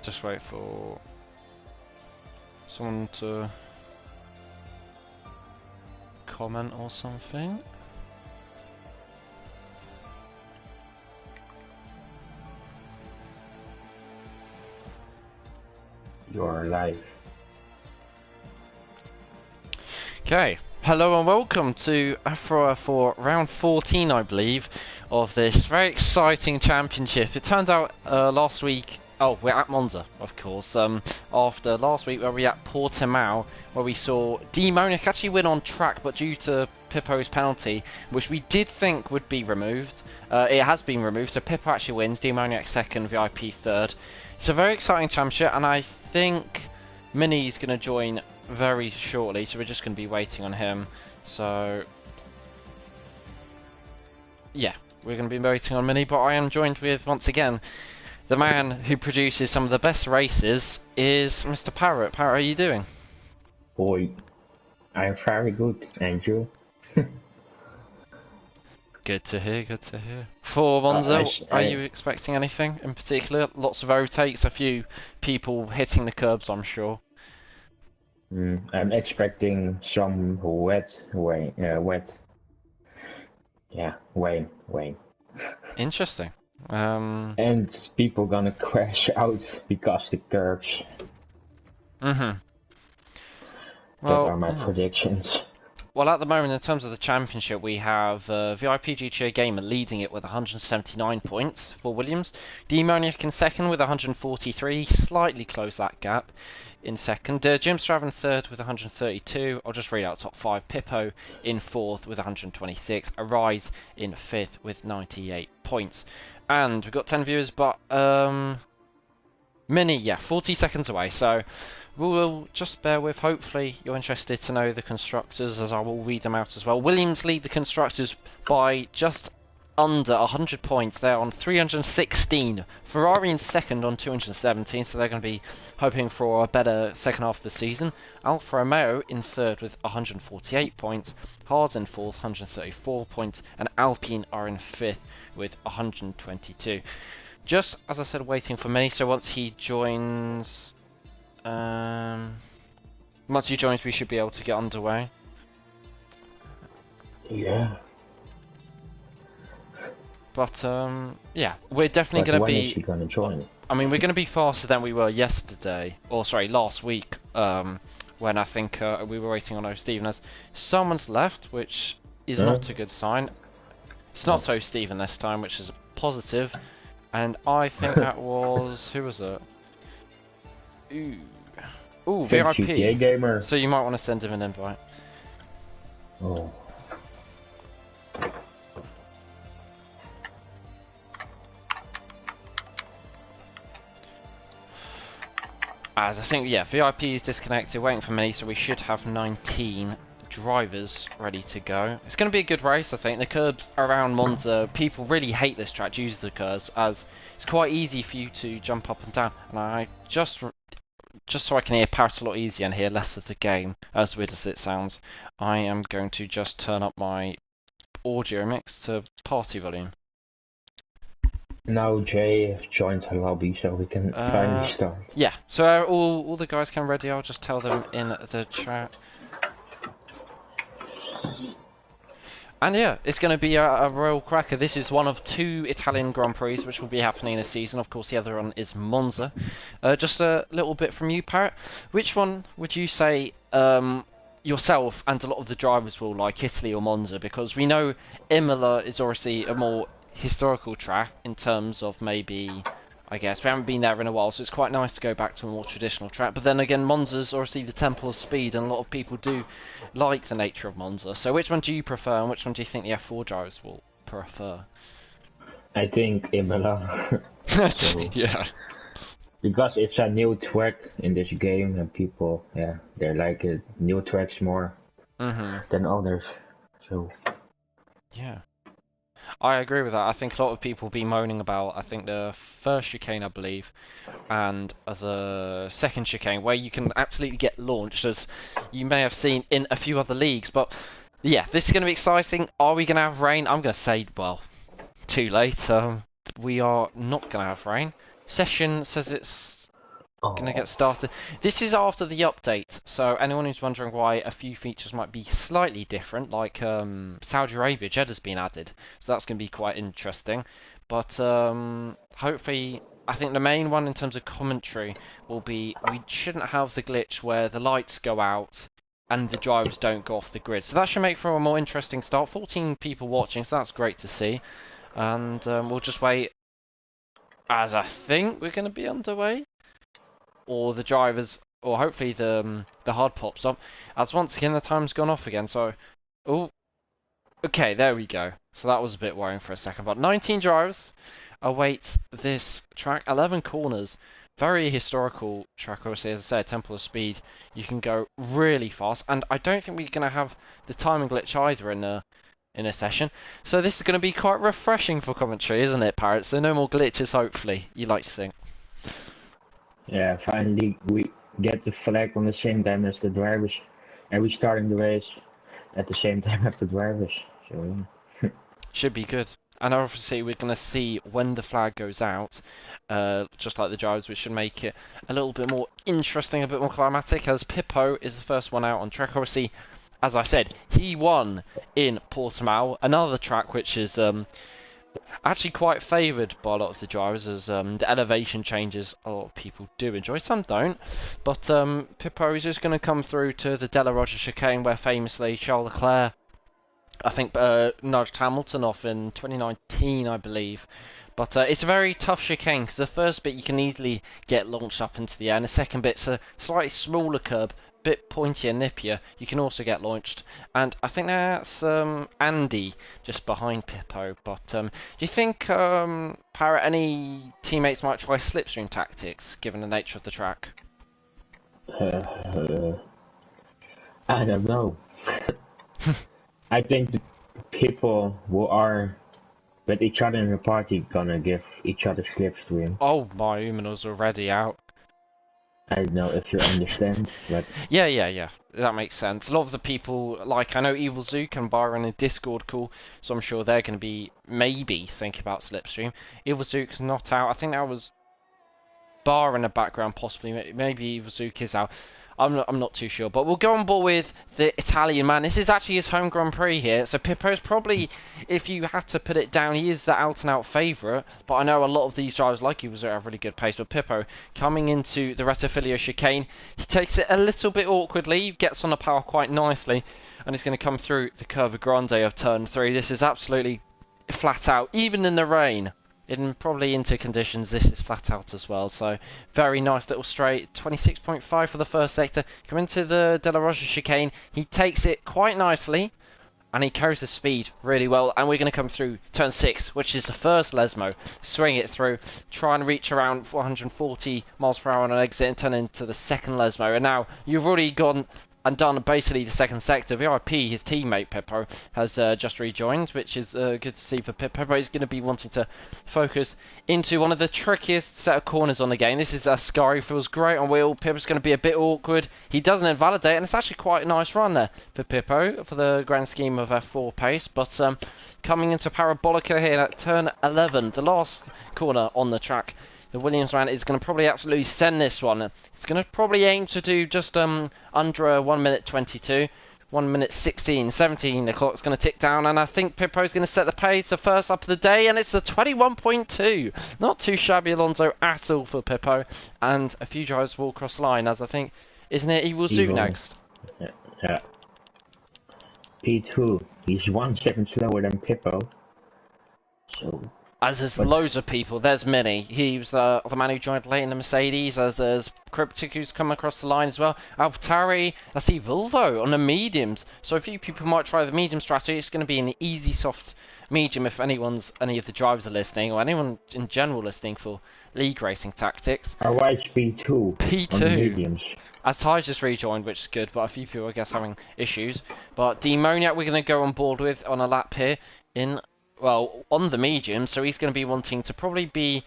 just wait for someone to comment or something. You're live. Okay, hello and welcome to FRL for round 14, I believe, of this very exciting championship. It turned out last week, we're at Monza, of course, after last week where we were at Portimao, where we saw Demonic actually win on track, but due to Pippo's penalty, which we did think would be removed, it has been removed, so Pippo actually wins, Demonic second, VIP third. It's a very exciting championship, and I think Mini's going to join very shortly, so we're just going to be waiting on him. So yeah, we're going to be waiting on Mini, but I am joined with, once again, the man who produces some of the best races, is Mr. Parrot. Parrot, how are you doing? Boy, I'm very good, and you? Good to hear, good to hear. For Monza, are you expecting anything in particular? Lots of overtakes, a few people hitting the curbs, I'm sure. I'm expecting some wet rain. Yeah, rain. Interesting. And people gonna crash out because the curbs. Well, that are my predictions. Well, at the moment, in terms of the championship, we have VIP GTA Gamer leading it with 179 points for Williams. Demonic in second with 143, slightly closed that gap in second. Jim Straven third with 132. I'll just read out top five. Pippo in fourth with 126. Arise in fifth with 98 points. And we've got 10 viewers, but Mini, 40 seconds away, so we'll just bear with. Hopefully you're interested to know the constructors, as I will read them out as well. Williams lead the constructors by just under 100 points. They're on 316. Ferrari in second on 217, so they're going to be hoping for a better second half of the season. Alfa Romeo in third with 148 points. Haas in fourth, 134 points. And Alpine are in fifth with 122. Just, as I said, waiting for Mini, so once he joins... once he joins, we should be able to get underway. Yeah. But yeah, we're definitely going to be. When is he gonna join? I mean, we're going to be faster than we were yesterday, or sorry, last week. When I think we were waiting on Steven. As someone's left, which is not a good sign. It's not so Steven this time, which is a positive. And I think that was, who was it? Ooh, VIP. GTA Gamer. So you might want to send him an invite. Oh. As I think, VIP is disconnected, waiting for me, so we should have 19 drivers ready to go. It's going to be a good race, I think. The curbs around Monza, people really hate this track due to the curbs, as it's quite easy for you to jump up and down. And I just so I can hear Parrot a lot easier and hear less of the game, as weird as it sounds, I am going to just turn up my audio mix to party volume. Now Jay has joined the lobby, so we can finally start. Yeah, so all the guys come ready. I'll just tell them in the chat. And yeah, it's going to be a real cracker. This is one of 2 Italian Grand Prix which will be happening this season. Of course, the other one is Monza. Just a little bit from you, Parrot. Which one would you say yourself and a lot of the drivers will like, Italy or Monza? Because we know Imola is obviously a more historical track in terms of maybe, I guess, we haven't been there in a while, so it's quite nice to go back to a more traditional track. But then again, Monza's obviously the temple of speed, and a lot of people do like the nature of Monza. So which one do you prefer, and which one do you think the F4 drivers will prefer? I think Imola. Yeah. Because it's a new track in this game, and people, they like it, new tracks more than others. So. Yeah. I agree with that. I think a lot of people will be moaning about, I think, the first chicane, I believe, and the second chicane, where you can absolutely get launched, as you may have seen in a few other leagues. But yeah, this is going to be exciting. Are we going to have rain? I'm going to say, well, too late. We are not going to have rain. Session says it's Gonna Oh, get started. This is after the update, so anyone who's wondering why a few features might be slightly different, like Saudi Arabia, Jeddah's been added, so that's gonna be quite interesting. But hopefully, I think the main one in terms of commentary will be we shouldn't have the glitch where the lights go out and the drivers don't go off the grid. So that should make for a more interesting start. 14 people watching, so that's great to see. And we'll just wait, as I think we're gonna be underway, or the drivers, or hopefully the hard pops up. As once again the time's gone off again. So, oh, okay, there we go. So that was a bit worrying for a second. But 19 drivers await this track. 11 corners. Very historical track, obviously. As I said, Temple of Speed. You can go really fast, and I don't think we're gonna have the timing glitch either in a session. So this is going to be quite refreshing for commentary, isn't it, Parrot? So no more glitches, hopefully. You like to think. yeah, finally we get the flag on the same time as the drivers, and we starting the race at the same time as the drivers. So Should be good. And obviously we're going to see when the flag goes out, just like the drivers, which should make it a little bit more interesting, a bit more climatic, as Pippo is the first one out on track. Obviously, as I said, he won in Portimao, another track which is actually quite favoured by a lot of the drivers, as the elevation changes a lot of people do enjoy, some don't. But Pippo is just going to come through to the Della Roger chicane, where famously Charles Leclerc, I think, nudged Hamilton off in 2019, I believe. But it's a very tough chicane, because the first bit you can easily get launched up into the air, and the second bit's a slightly smaller curb, bit pointier, nippier. You can also get launched, and I think that's Andy just behind Pippo. But do you think, Parrot, any teammates might try slipstream tactics, given the nature of the track? uh, I don't know. I think the people who are with each other in the party gonna give each other slipstream. Oh, my Uminal's already out. I don't know if you understand, but Yeah. That makes sense. A lot of the people, like, I know Evil Zook and Byron in Discord call, so I'm sure they're going to be maybe thinking about Slipstream. Evil Zook's not out. I think that was Bar in the background, possibly. Maybe Evil Zook is out. I'm not too sure, but we'll go on board with the Italian man. This is actually his home Grand Prix here, so Pippo's probably, if you had to put it down, he is the out-and-out favourite, but I know a lot of these drivers, like he was at a really good pace. But Pippo, coming into the Rettifilio chicane, he takes it a little bit awkwardly, gets on the power quite nicely, and he's going to come through the Curva Grande of turn 3. This is absolutely flat out, even in the rain. In probably into conditions, this is flat out as well. So very nice little straight. 26.5 for the first sector. Come into the De La Rocha chicane. He takes it quite nicely, and he carries the speed really well. And we're going to come through turn 6, which is the first Lesmo. Swing it through, try and reach around 440 miles per hour on an exit, and turn into the second Lesmo. And now you've already gone and done basically the second sector. VIP, his teammate Pippo, has just rejoined, which is good to see for Pippo. Pippo is going to be wanting to focus into one of the trickiest set of corners on the game. This is Ascari, feels great on wheel. Pippo's going to be a bit awkward. He doesn't invalidate, and it's actually quite a nice run there for Pippo for the grand scheme of F4 pace. But coming into Parabolica here at turn 11, the last corner on the track, the Williams man is going to probably absolutely send this one. It's going to probably aim to do just under 1 minute 22. 1 minute 16, 17, the clock's going to tick down, and I think Pippo's going to set the pace, the first up of the day, and it's a 21.2. Not too shabby, Alonso, at all for Pippo, and a few drivers will cross the line, as I think, isn't it Evil Zoot next? Yeah. P2, he's 1 second slower than Pippo. So... As there's loads of people, there's many. He was the man who joined late in the Mercedes, as there's Cryptic who's come across the line as well. AlphaTauri, I see Volvo on the mediums. So a few people might try the medium strategy. It's going to be an easy, soft medium if any of the drivers are listening, or anyone in general listening for league racing tactics. Why is P2? P2. On the mediums. As Ty's just rejoined, which is good, but a few people, I guess, having issues. But Demoniac we're going to go on board with on a lap here in... Well, on the medium, so he's going to be wanting to probably be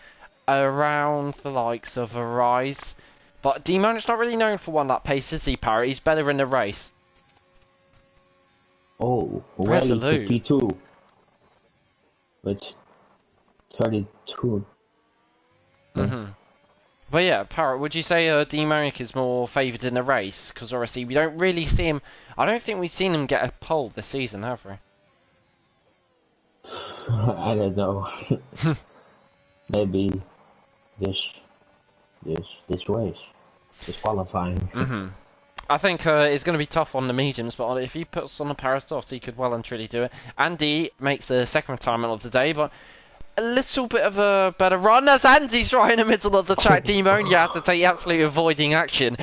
around the likes of a Rise. But Demon's not really known for one lap pace, is he, Parrot? He's better in the race. Oh, Resolute. P2. With 32. Mm-hmm. But yeah, Parrot, would you say D Monic is more favoured in the race? Because obviously we don't really see him. I don't think we've seen him get a pole this season, have we? I don't know. Maybe this this race, this qualifying. I think it's going to be tough on the mediums, but if he puts on the Paris softs, he could well and truly do it. Andy makes the second retirement of the day, but a little bit of a better run as Andy's right in the middle of the track. Demonia had to take absolutely avoiding action.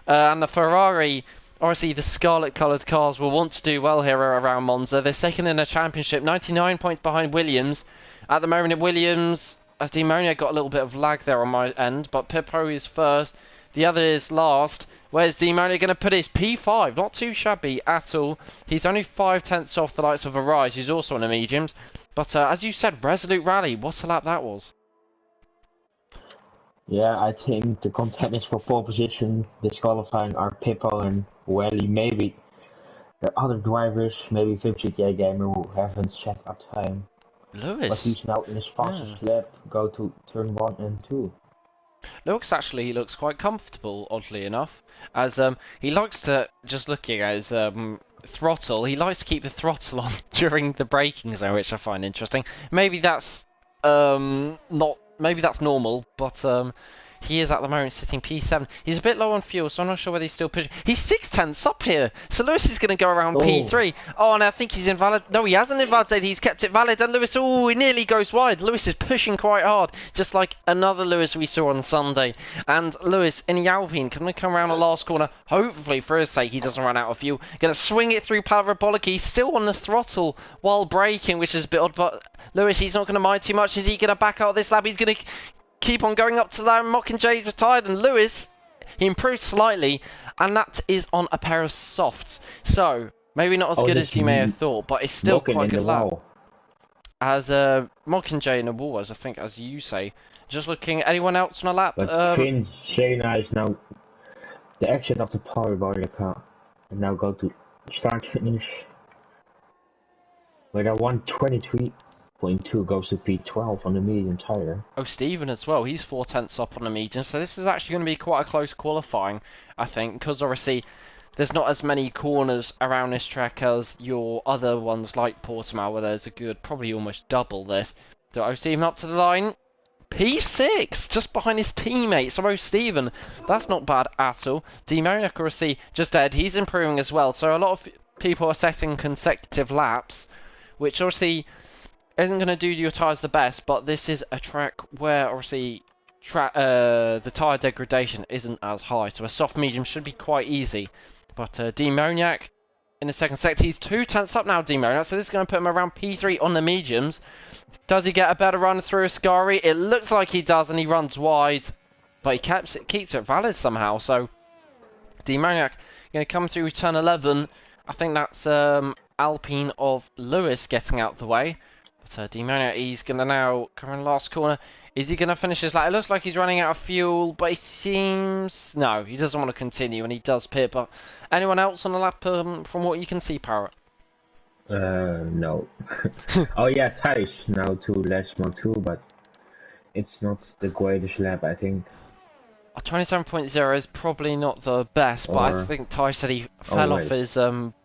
And the Ferrari, obviously the scarlet coloured cars will want to do well here around Monza. They're second in the championship, 99 points behind Williams. At the moment at Williams, as Demonia got a little bit of lag there on my end, but Pippo is first, the other is last. Where's Demonia going to put his P5? Not too shabby at all. He's only 5/10 off the likes of Arise, who's also in the mediums. But as you said, Resolute Rally, what a lap that was. Yeah, I think the contenders for pole position disqualifying are Pippo and Welly. Maybe the other drivers, maybe VipGTA Gamer, who haven't set up time. Lewis. But he's now in his fastest lap, go to turn 1 and 2. Lewis actually looks quite comfortable, oddly enough, as he likes to, just looking at his throttle, he likes to keep the throttle on during the braking zone, which I find interesting. Maybe that's maybe that's normal, but he is at the moment sitting P7. He's a bit low on fuel, so I'm not sure whether he's still pushing. He's 6/10 up here, so Lewis is going to go around P3. Oh, and I think he's invalid. No, he hasn't invalidated. He's kept it valid, and Lewis, oh, he nearly goes wide. Lewis is pushing quite hard, just like another Lewis we saw on Sunday. And Lewis in the Alpine, going to come around the last corner. Hopefully, for his sake, he doesn't run out of fuel. Going to swing it through Parabolic. He's still on the throttle while braking, which is a bit odd, but Lewis, he's not going to mind too much. Is he going to back out this lap? He's going to keep on going up to that. Mockingjay retired, and Lewis, he improved slightly, and that is on a pair of softs. So maybe not as good as you may have thought, but it's still quite a good lap. As Mockingjay in the wall, as I think, as you say. Just looking, anyone else on a lap? But Finn Shayna is now the exit of the power body car, and now go to start finish. With a 123.2 goes to P12 on the medium tire. Oh, Stephen as well. He's 4/10 up on the medium. So this is actually going to be quite a close qualifying, I think, because obviously there's not as many corners around this track as your other ones like Portimao, where there's a good, probably almost double this. So oh, Stephen up to the line. P6, just behind his teammate. So Stephen, that's not bad at all. Demonic obviously just dead. He's improving as well. So a lot of people are setting consecutive laps, which obviously isn't going to do your tyres the best, but this is a track where obviously the tyre degradation isn't as high, so a soft medium should be quite easy. But Demoniac in the second sector, he's 2/10 up now, Demoniac, so this is going to put him around P3 on the mediums. Does he get a better run through Ascari? It looks like he does, and he runs wide, but he keeps it valid somehow. So Demoniac going to come through turn 11. I think that's Alpine of Lewis getting out the way. But Demoniac, he's going to now come in last corner. Is he going to finish his lap? It looks like he's running out of fuel, but it seems... No, he doesn't want to continue, and he does pit. But anyone else on the lap from what you can see, Parrot? No. Oh yeah, Thijs now to last month too, but it's not the greatest lap, I think. 27.0 is probably not the best, but I think Ty said he fell off his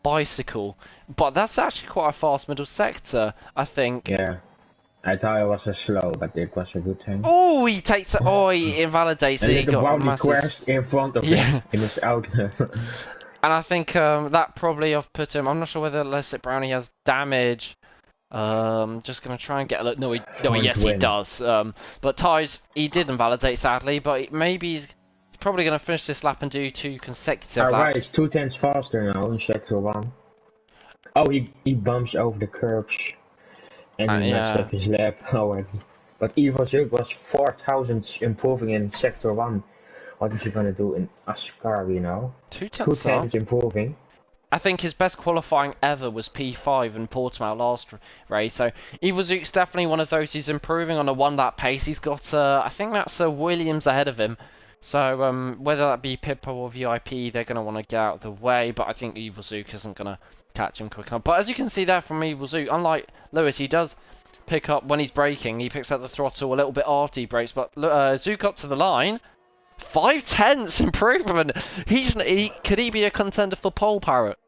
bicycle. But that's actually quite a fast middle sector, I think. Yeah, I thought it was a slow, but it was a good time. Oh, he takes it. Oh, he invalidates it. He got a massive... crashed in front of him in his outlet. And I think that probably have put him. I'm not sure whether Leslie Brownie has damage. Just gonna try and get a look. No, yes, he does. But Tide, he did invalidate sadly, but maybe he's probably gonna finish this lap and do 2 consecutive laps. Right, it's 2/10 faster now in sector 1. Oh, he bumps over the curbs and he messed up his lap already. But Ivo Zug was 4,000 improving in sector 1. What is he gonna do in Ascari now? 2/10 improving. I think his best qualifying ever was P5 in Portimao last race. So Iwazuke's definitely one of those who's improving on a 1-lap pace. He's got, I think that's Williams ahead of him. So whether that be Pippo or VIP, they're going to want to get out of the way. But I think Iwazuke isn't going to catch him quick enough. But as you can see there from Iwazuke, unlike Lewis, he does pick up when he's braking. He picks up the throttle a little bit after he brakes. But Zook up to the line. 5/10 improvement. Could he be a contender for pole, Parrot?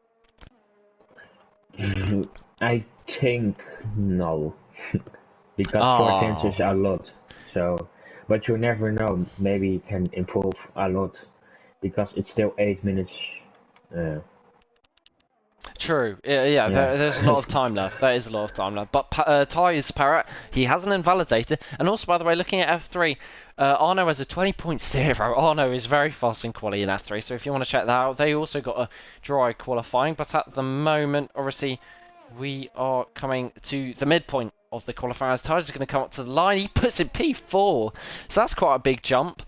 I think no, because 4/10 is a lot. So, but you never know. Maybe he can improve a lot, because it's still 8 minutes. True. Yeah. There's a lot of time left. There is a lot of time left. But Ty's Parrot, he hasn't invalidated. And also, by the way, looking at F3, Arno has a 20.0. Arno is very fast in quali in F3. So if you want to check that out, they also got a dry qualifying. But at the moment, obviously, we are coming to the midpoint of the qualifiers. Ty's going to come up to the line. He puts in P4. So that's quite a big jump.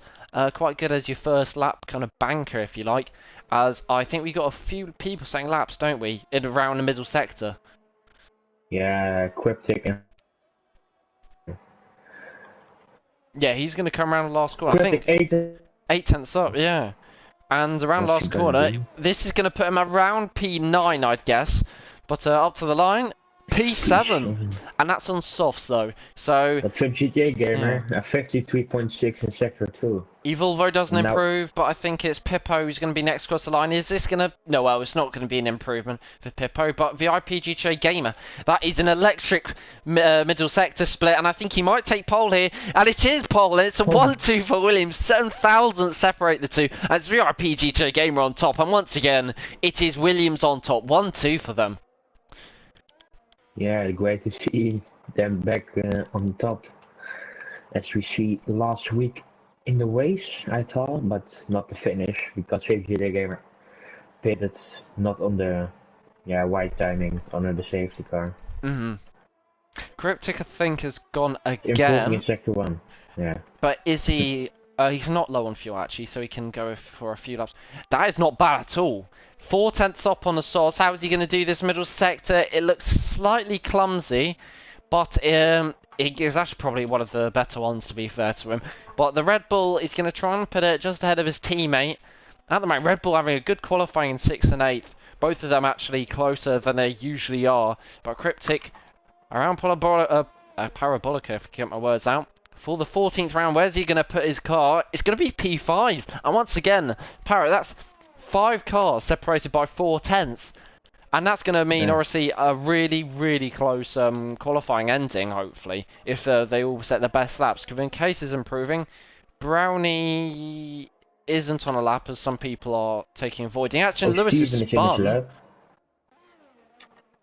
Quite good as your first lap kind of banker, if you like. As I think we got a few people saying laps, don't we, in around the middle sector? Yeah, Cryptic and yeah, he's going to come around the last corner. Cryptic, I think 8/10 up, yeah. And around the last corner, this is going to put him around P9, I'd guess. But up to the line, P7. And that's on softs though. So but for GTA Gamer, a 53.6 in Sector 2. Evolvo doesn't improve, but I think it's Pippo who's going to be next across the line. Is this going to... No, well, it's not going to be an improvement for Pippo, but VIP GTA Gamer, that is an electric middle sector split, and I think he might take pole here, and it is pole, and it's a 1-2 for Williams. 7,000 separate the two, and it's VIP GTA Gamer on top, and once again, it is Williams on top. 1-2 for them. Yeah, great to see them back on top, as we see last week in the race, I thought, but not the finish, because GTA Gamer pitted not on the right timing under the safety car. Cryptic, I think, has gone again. Improving in Sector 1, yeah. But is he... he's not low on fuel, actually, so he can go for a few laps. That is not bad at all. 4/10 up on the source. How is he going to do this middle sector? It looks slightly clumsy, but it is actually probably one of the better ones, to be fair to him. But the Red Bull is going to try and put it just ahead of his teammate. At the moment, Red Bull having a good qualifying in 6th and 8th. Both of them actually closer than they usually are. But Cryptic around Parabolica, if I get my words out. For the 14th round, where's he going to put his car? It's going to be P5. And once again, Parrot, that's 5 cars separated by 4/10. And that's going to mean, obviously, a really, really close qualifying ending, hopefully, if they all set their best laps. Because in case is improving, Brownie isn't on a lap, as some people are taking avoiding action. Lewis is spun.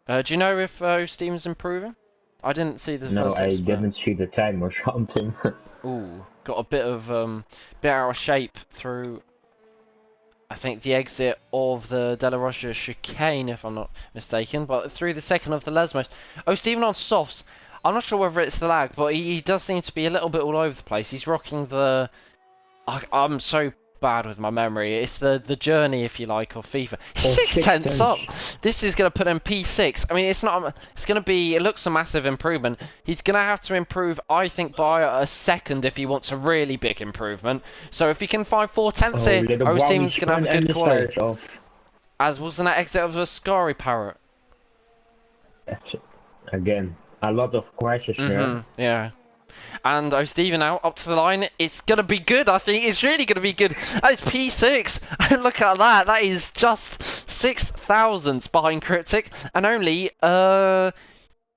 Do you know if Steven's improving? I didn't see the first I didn't see the time or something. Ooh, got a bit out of shape through, I think, the exit of the De La Rocha chicane, if I'm not mistaken, but through the second of the Lesmos. Oh, Steven on softs. I'm not sure whether it's the lag, but he does seem to be a little bit all over the place. He's rocking the... I'm so bad with my memory. It's the journey, if you like, of FIFA. 6/10 up. This is going to put him P6. I mean, it's not. It's going to be. It looks a massive improvement. He's going to have to improve, I think, by a second if he wants a really big improvement. So if he can find 4/10 here, Osim's going to have a good quality. As wasn't that exit of a Scary Parrot? Again, a lot of crashes here. Yeah. And Steven now up to the line. It's going to be good, I think. It's really going to be good. And it's P6. And look at that. That is just 6 thousandths behind Cryptic. And only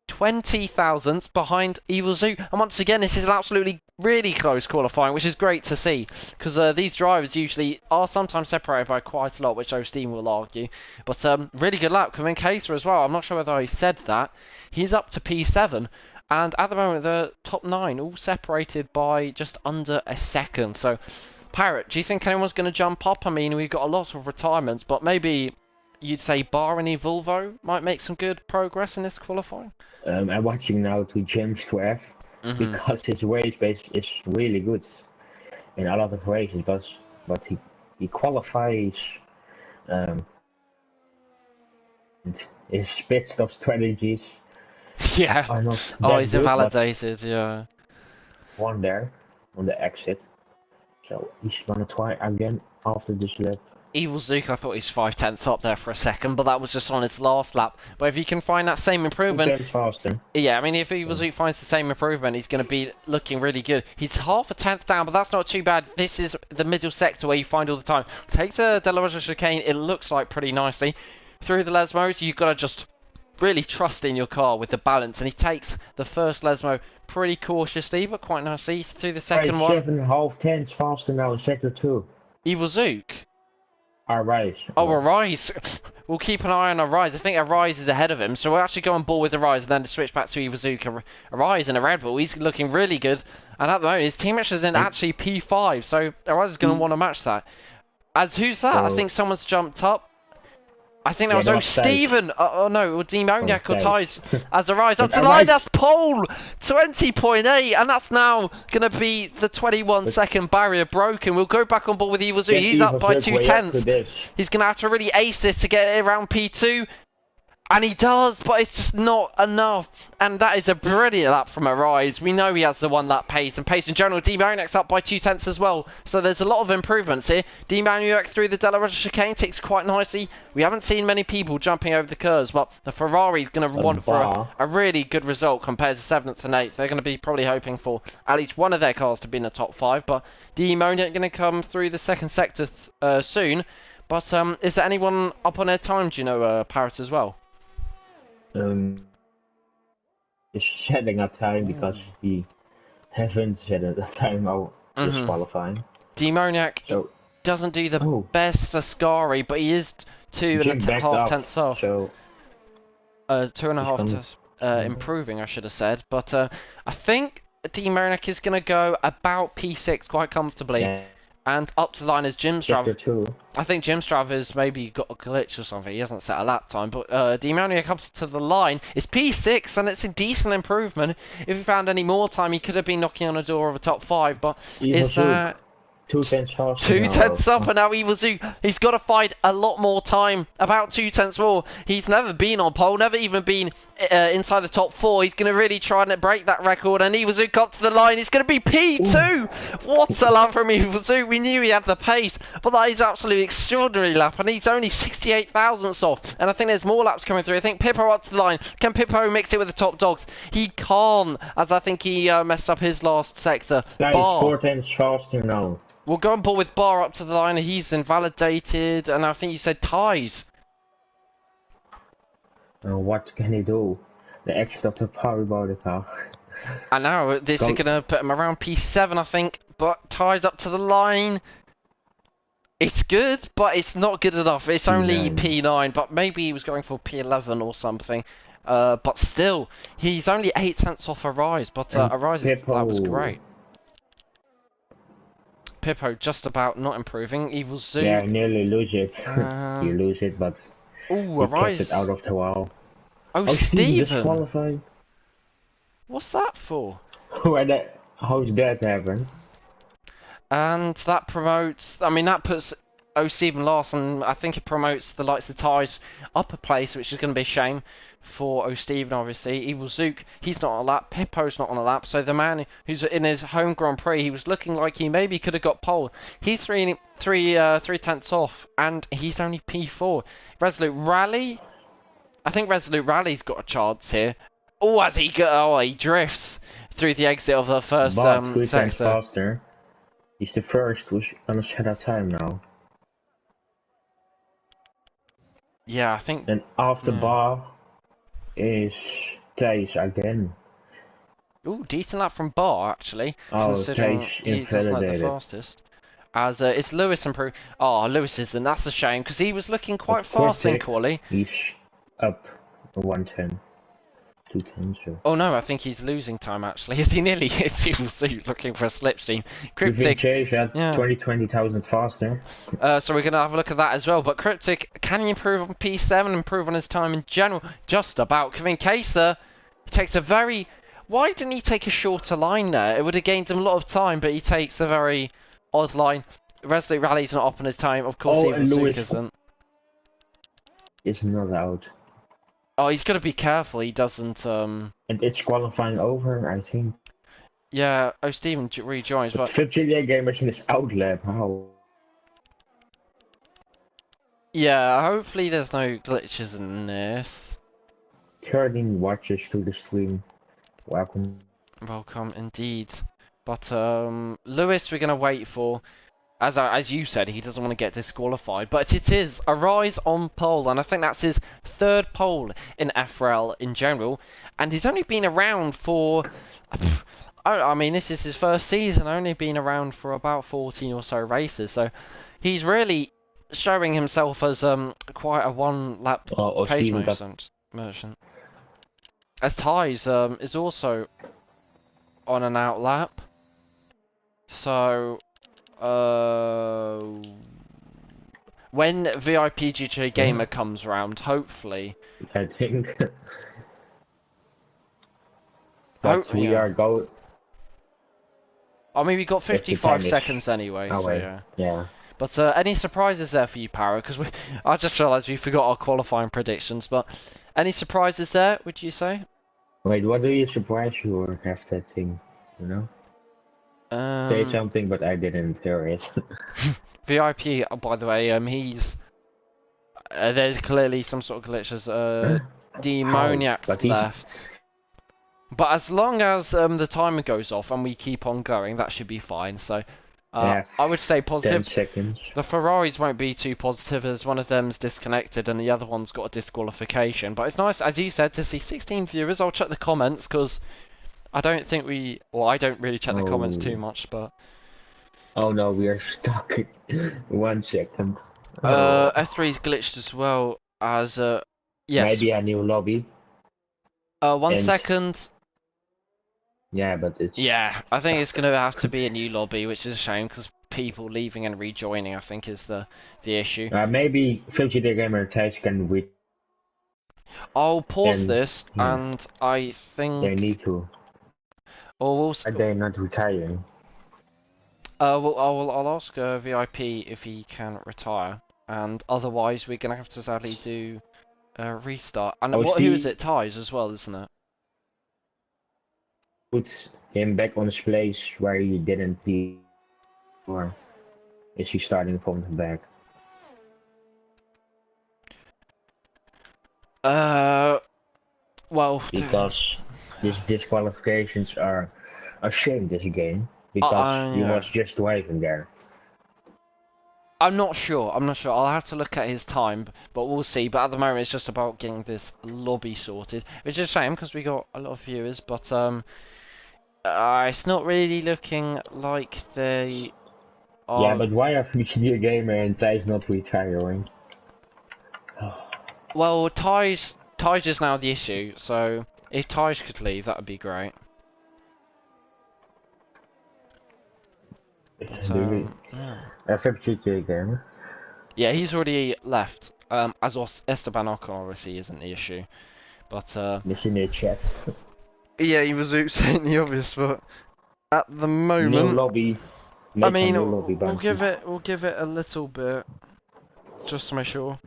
20 thousandths behind Evil Zoo. And once again, this is an absolutely really close qualifying, which is great to see. Because these drivers usually are sometimes separated by quite a lot, which Steven will argue. But really good lap. Coming Cater as well. I'm not sure whether he said that. He's up to P7. And at the moment, the top 9 all separated by just under a second. So, Parrot, do you think anyone's going to jump up? I mean, we've got a lot of retirements, but maybe you'd say Bar and Volvo might make some good progress in this qualifying? I'm watching now to James 12 because his race base is really good in a lot of races, but he qualifies. His pit stop strategies. Yeah. He's invalidated, yeah. One there on the exit. So he's gonna try again after this lap. Evil Zook, I thought he was 5/10 up there for a second, but that was just on his last lap. But if you can find that same improvement, 2 tenths faster. yeah, I mean, if Evil Zook finds the same improvement, he's going to be looking really good. He's half a tenth down, but that's not too bad. This is the middle sector where you find all the time. Take the De La Rosa chicane, it looks like pretty nicely. Through the Lesmos, you've got to just really trust in your car with the balance, and he takes the first Lesmo pretty cautiously, but quite nicely. Through the second one, 7.5 tenths faster now in sector 2. Evil Zook. Arise. Oh, Arise. We'll keep an eye on Arise. I think Arise is ahead of him, so we'll actually go on board with Arise and then switch back to Iwazuka. Arise in a Red Bull, he's looking really good. And at the moment, his teammate is in actually P5, so Arise is going to want to match that. As who's that? I think someone's jumped up. I think that was Steven. Oh no, or Demoniac or Tides as Arise up to the line. That's pole 20.8, and that's now going to be the 21-second barrier broken. We'll go back on board with Evil Zoo. He's up by 2 tenths. He's going to have to really ace this to get it around P2. And he does, but it's just not enough. And that is a brilliant lap from Arise. We know he has the 1 lap pace. And pace in general, D-Maniac's up by 2 tenths as well. So there's a lot of improvements here. D-Maniac through the De La Rosa chicane takes quite nicely. We haven't seen many people jumping over the curves, but the Ferrari's going to want for a really good result compared to 7th and 8th. They're going to be probably hoping for at least one of their cars to be in the top 5. But D-Maniac going to come through the second sector soon. But is there anyone up on their time, do you know, Parrot, as well? Is shedding a time because he hasn't shedded a time out this qualifying. Demoniac doesn't do the best Ascari, but he is 2.5 tenths off. So 2.5 tenths improving, I should have said. But I think Demoniac is going to go about P6 quite comfortably. Yeah. And up to the line is Jimstrav. I think Jimstrav has maybe got a glitch or something. He hasn't set a lap time. But D-Mania comes to the line. It's P6 and it's a decent improvement. If he found any more time, he could have been knocking on the door of a top 5. But is that 2 tenths faster. 2 tenths up, and now he's got to fight a lot more time. About 2 tenths more. He's never been on pole, never even been inside the top 4. He's going to really try and break that record, and Iwazu got to the line. It's going to be P2. What's a lap from Iwazu? We knew he had the pace, but that is absolutely extraordinary lap, and he's only 68 thousandths off. And I think there's more laps coming through. I think Pippo up to the line. Can Pippo mix it with the top dogs? He can't, as I think he messed up his last sector. That is 4 tenths faster now. We'll go on board with Bar up to the line. He's invalidated, and I think you said ties. What can he do? The exit of the power body car. I know, this is going to put him around P7, I think, but tied up to the line. It's good, but it's not good enough. It's only P9, but maybe he was going for P11 or something. But still, he's only 8 tenths off Arise, but Arise, that was great. Pippo just about not improving. Evil Zoo. Yeah, nearly lose it. You lose it, but you kept it out of the wall. Oh, Steven! What's that for? How's that happen? And that promotes. I mean, that puts Steven last, and I think it promotes the likes of Ties up a place, which is going to be a shame for Steven, obviously. Evil Zook, he's not on a lap. Pippo's not on a lap. So the man who's in his home Grand Prix, he was looking like he maybe could have got pole. He's three tenths off, and he's only P4. Resolute Rally. I think Resolute Rally's got a chance here. Oh, as he drifts through the exit of the first sector. Faster. He's the first who's gonna set a time now. Yeah, I think. And after Bar is Thijs again. Ooh, decent lap from Bar actually. Oh, considering Thijs he doesn't like the fastest. As it's Lewis improved. Oh, Lewis isn't. That's a shame because he was looking quite fast in quali. He's up 110. 210. Oh no, I think he's losing time actually. Is he nearly hit Evil Suit looking for a slipstream? Cryptic at 20,000 faster. So we're gonna have a look at that as well. But Cryptic, can he improve on P7, improve on his time in general? Just about. Kevin Kaser, he takes a very. Why didn't he take a shorter line there? It would have gained him a lot of time, but he takes a very odd line. Resolute Rally's not up on his time, of course. Evil Suit isn't. It's not out. Oh, he's got to be careful. He doesn't. And it's qualifying over, I think. Yeah. Oh, Steven rejoins. But 50 game machine is out lap. How? Yeah, hopefully there's no glitches in this. 13 watches to the stream. Welcome. Welcome indeed. But Lewis, we're gonna wait for. As you said, he doesn't want to get disqualified, but it is a rise on pole, and I think that's his third pole in FRL in general, and he's only been around for. I mean, this is his first season, only been around for about 14 or so races, so he's really showing himself as quite a one-lap pace merchant. As Ty's is also on an out lap, so. When VIP GTA Gamer comes round, hopefully. I think. But we are going. I mean, we got 55 seconds anyway, so yeah. Yeah. But any surprises there for you, Para? Because I just realised we forgot our qualifying predictions. But any surprises there? Would you say? Wait, what do you surprise you or have that thing? You know? Say something, but I didn't hear it. VIP, by the way, he's there's clearly some sort of glitches. Demoniac's left, but as long as the timer goes off and we keep on going, that should be fine. So I would stay positive. 10 seconds. The Ferraris won't be too positive as one of them's disconnected and the other one's got a disqualification. But it's nice, as you said, to see 16 viewers. I'll check the comments because I don't think I don't really check the comments too much, but. Oh no, we are stuck. 1 second. F3's glitched as well as yes. Maybe a new lobby. 1 second. Yeah, but it's. Yeah, I think it's gonna have to be a new lobby, which is a shame because people leaving and rejoining, I think, is the issue. Maybe Future Gamer Test can I'll pause this, and I think they need to. Or Are they not retiring? Well, I'll ask VIP if he can retire, and otherwise we're gonna have to sadly do a restart. And who is it? Ties as well, isn't it? Put him back on his place where he didn't leave, or is he starting from the back? Well, because these disqualifications are a shame this game, because he was just driving there. I'm not sure. I'll have to look at his time, but we'll see. But at the moment, it's just about getting this lobby sorted, which is a shame because we got a lot of viewers. But it's not really looking like they are. Yeah, but why are Video Gamer and Thijs not retiring? Well, Thijs is now the issue. So if Thijs could leave, that would be great. FFGK Gamer. Yeah, he's already left. As Esteban Ocon obviously isn't the issue, but in the chat. Yeah, he was saying the obvious, but at the moment, new lobby. I mean, we'll give it a little bit, just to make sure.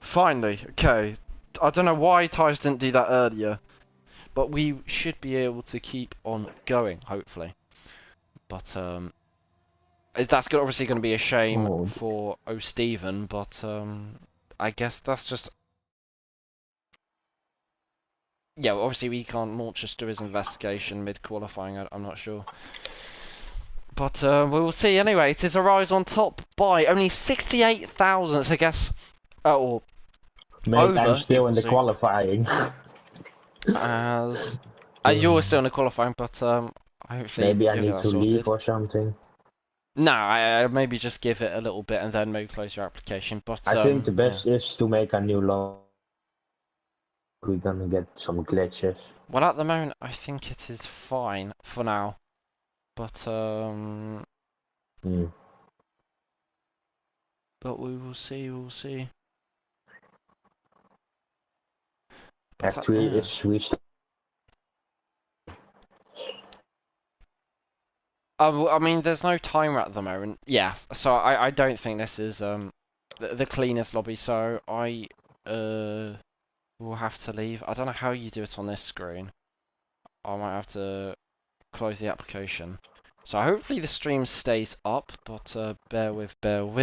Finally, okay. I don't know why Ty's didn't do that earlier, but we should be able to keep on going, hopefully. But that's obviously going to be a shame for O'Steven, but I guess that's just. Yeah, well, obviously we can't launch us do his investigation mid-qualifying, I'm not sure. But we will see anyway. It is a rise on top by only 68,000, I guess. Or over. I'm still in the qualifying. As you're still in the qualifying, but hopefully maybe I need to leave or something. No, I maybe just give it a little bit and then maybe close your application. But I think the best is to make a new law. We're gonna get some glitches. Well, at the moment, I think it is fine for now. But but we will see. We'll see. F3 is restart. I mean, there's no timer at the moment. Yeah, so I don't think this is the cleanest lobby. So I will have to leave. I don't know how you do it on this screen. I might have to close the application. So hopefully the stream stays up, but bear with.